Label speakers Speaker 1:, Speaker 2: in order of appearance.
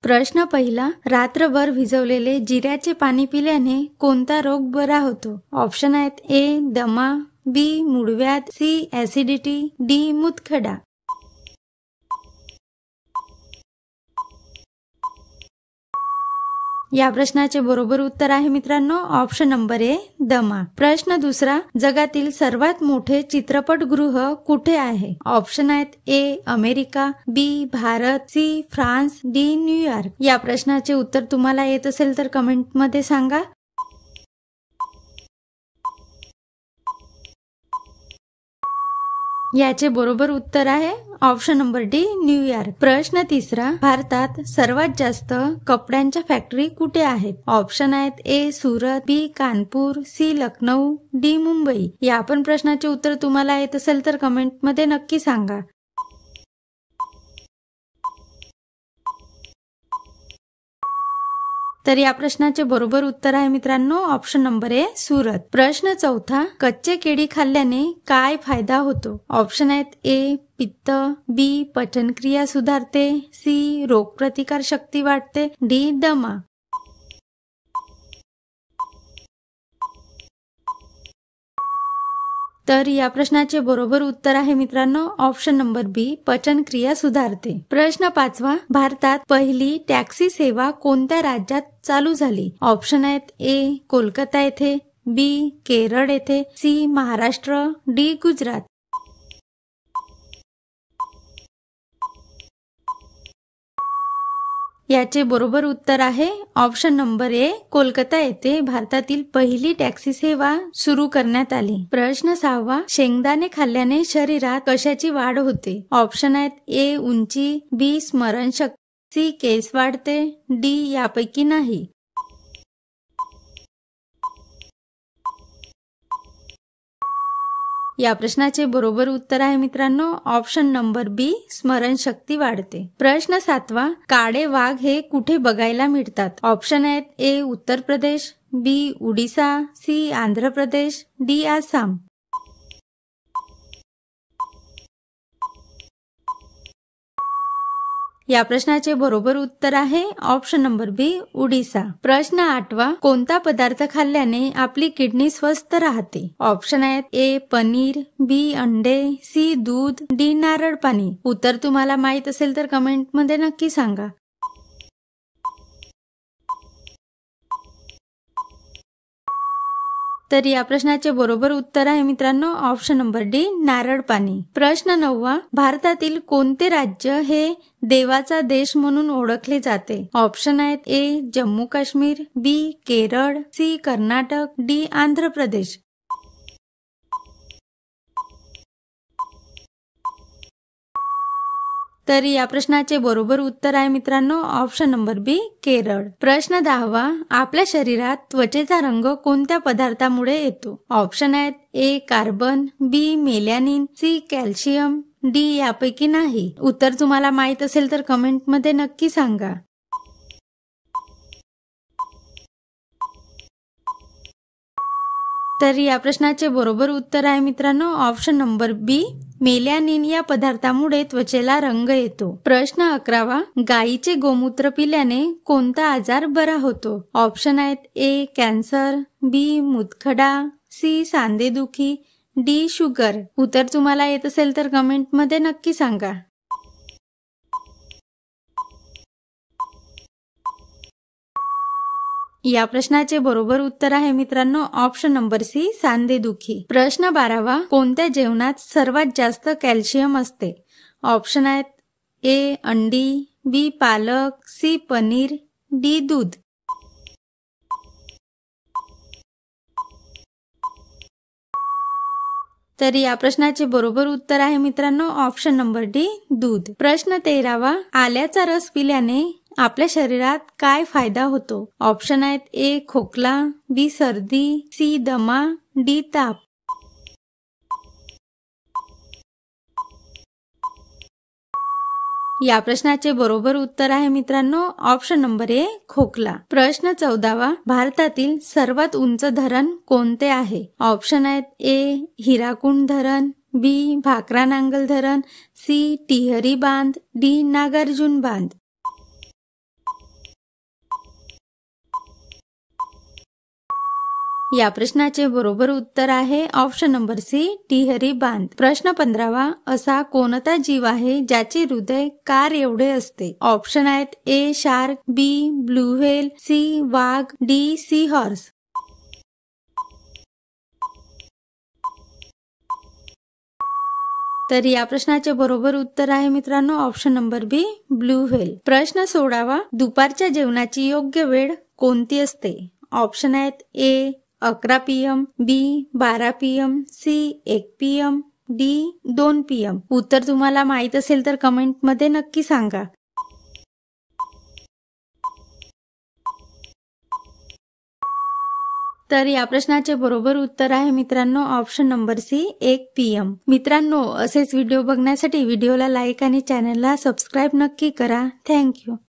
Speaker 1: प्रश्न पहिला, रात्रभर भिजवलेले जिऱ्याचे पाणी पिल्याने कोणता रोग बरा होतो? ऑप्शन आहेत ए दमा, बी मूळव्याध, सी ऍसिडिटी, डी मूतखडा. या प्रश्नाचे बरोबर उत्तर आहे मित्रांनो ऑप्शन नंबर ए दमा. प्रश्न दुसरा, जगातील सर्वात मोठे चित्रपटगृह कुठे आहे? ऑप्शन आहेत A America, B Bharat, C France, D New York. या प्रश्नाचे उत्तर तुम्हाला येत असेल तर कमेंटमध्ये सांगा. याचे बरोबर उत्तर आहे ऑप्शन नंबर डी न्यूयॉर्क. प्रश्न तिसरा, भारतात सर्वात जास्त कपड्यांच्या फॅक्टरी कुठे आहेत? ऑप्शन आहेत ए सुरत, बी कानपूर, सी लखनौ, डी मुंबई. या पण प्रश्नाचे उत्तर तुम्हाला येत असेल तर कमेंटमध्ये नक्की सांगा. तर या प्रश्नाचे बरोबर उत्तर आहे मित्रांनो ऑप्शन नंबर ए सुरत. प्रश्न चौथा, कच्चे केळी खाल्ल्याने काय फायदा होतो? ऑप्शन आहेत ए पित्त, बी पचनक्रिया सुधारते, सी रोगप्रतिकार शक्ती वाढते, डी दमा. तर या प्रश्नाचे बरोबर उत्तर आहे मित्रांनो ऑप्शन नंबर बी पचनक्रिया सुधारते. प्रश्न पाचवा, भारतात पहिली टॅक्सी सेवा कोणत्या राज्यात चालू झाली? ऑप्शन आहेत ए कोलकाता येथे, बी केरळ येथे, सी महाराष्ट्र, डी गुजरात. याचे बरोबर उत्तर आहे ऑप्शन नंबर ए कोलकाता येथे भारतातील पहिली टॅक्सी सेवा सुरू करण्यात आली. प्रश्न सहावा, शेंगदाणे खाल्ल्याने शरीरात कशाची वाढ होते? ऑप्शन आहेत ए उंची, बी स्मरणशक्ती, सी केस वाढते, डी यापैकी नाही. या प्रश्नाचे बरोबर उत्तर आहे मित्रांनो ऑप्शन नंबर बी स्मरणशक्ती वाढते. प्रश्न सातवा, काळे वाघ हे कुठे बघायला मिळतात? ऑप्शन आहेत ए उत्तर प्रदेश, बी उडीसा, सी आंध्र प्रदेश, डी आसाम. या प्रश्नाचे बरोबर उत्तर आहे ऑप्शन नंबर बी उडीसा. प्रश्न आठवा, कोणता पदार्थ खाल्ल्याने आपली किडनी स्वस्थ राहते? ऑप्शन आहेत ए पनीर, बी अंडे, सी दूध, डी नारळ पाणी. उत्तर तुम्हाला माहित असेल तर कमेंटमध्ये नक्की सांगा. तर या प्रश्नाचे बरोबर उत्तर आहे मित्रांनो ऑप्शन नंबर डी नारळ पाणी. प्रश्न नववा, भारतातील कोणते राज्य हे देवाचा देश म्हणून ओळखले जाते? ऑप्शन आहेत ए जम्मू काश्मीर, बी केरळ, सी कर्नाटक, डी आंध्र प्रदेश. तर या प्रश्नाचे बरोबर उत्तर आहे मित्रांनो ऑप्शन नंबर बी केरळ. प्रश्न दहावा, आपल्या शरीरात त्वचेचा रंग कोणत्या पदार्थामुळे येतो? ऑप्शन आहेत ए कार्बन, बी मेलॅनिन, सी कॅल्शियम, डी यापैकी नाही. उत्तर तुम्हाला माहित असेल तर कमेंटमध्ये नक्की सांगा. तर या प्रश्नाचे बरोबर उत्तर आहे मित्रांनो ऑप्शन नंबर बी मेलॅनिन या पदार्थामुळे त्वचेला रंग येतो. प्रश्न 11वा, गायीचे गोमूत्र पिल्याने कोणता आजार बरा होतो? ऑप्शन आहेत ए कॅन्सर, बी मूतखडा, सी सांधेदुखी, डी शुगर. उत्तर तुम्हाला येत असेल तर कमेंटमध्ये नक्की सांगा. या प्रश्नाचे बरोबर उत्तर आहे मित्रांनो ऑप्शन नंबर सी सांधेदुखी. प्रश्न 12वा, कोणत्या जेवणात सर्वात जास्त कॅल्शियम असते? ऑप्शन आहेत ए अंडी, बी पालक, सी पनीर, डी दूध. तर या प्रश्नाचे बरोबर उत्तर आहे मित्रांनो ऑप्शन नंबर डी दूध. प्रश्न 13वा, आल्याचा रस पिल्याने आपल्या शरीरात काय फायदा होतो? ऑप्शन आहेत ए खोकला, बी सर्दी, सी दमा, डी ताप. या प्रश्नाचे बरोबर उत्तर आहे मित्रांनो ऑप्शन नंबर ए खोकला. प्रश्न 14वा, भारतातील सर्वात उंच धरण कोणते आहे? ऑप्शन आहेत ए हिराकुंड धरण, बी भाकरा नांगल धरण, सी टिहरी बांध, डी नागार्जुन बांध. या प्रश्नाचे बरोबर उत्तर आहे ऑप्शन नंबर सी, टिहरी बांध. प्रश्न 15वा, असा कोणता जीव आहे ज्याचे हृदय कार एवढे असते? ऑप्शन आहेत ए शार्क, बी ब्लू व्हेल, सी वाघ, डी सी हॉर्स. तर या प्रश्नाचे बरोबर उत्तर आहे मित्रांनो ऑप्शन नंबर बी, ब्लू व्हेल. प्रश्न 16वा, दुपारच्या जेवणाची योग्य वेळ कोणती असते? ऑप्शन आहेत A 11 PM, B 12 PM, C 1 PM, D 2 PM. उत्तर तुम्हाला माहित असेल तर कमेंटमध्ये नक्की सांगा. तर या प्रश्नाचे बरोबर उत्तर आहे मित्रांनो ऑप्शन नंबर सी, 1 PM. मित्रांनो, असेच व्हिडिओ बघण्यासाठी व्हिडिओला लाईक आणि चॅनलला सबस्क्राईब नक्की करा. थँक्यू.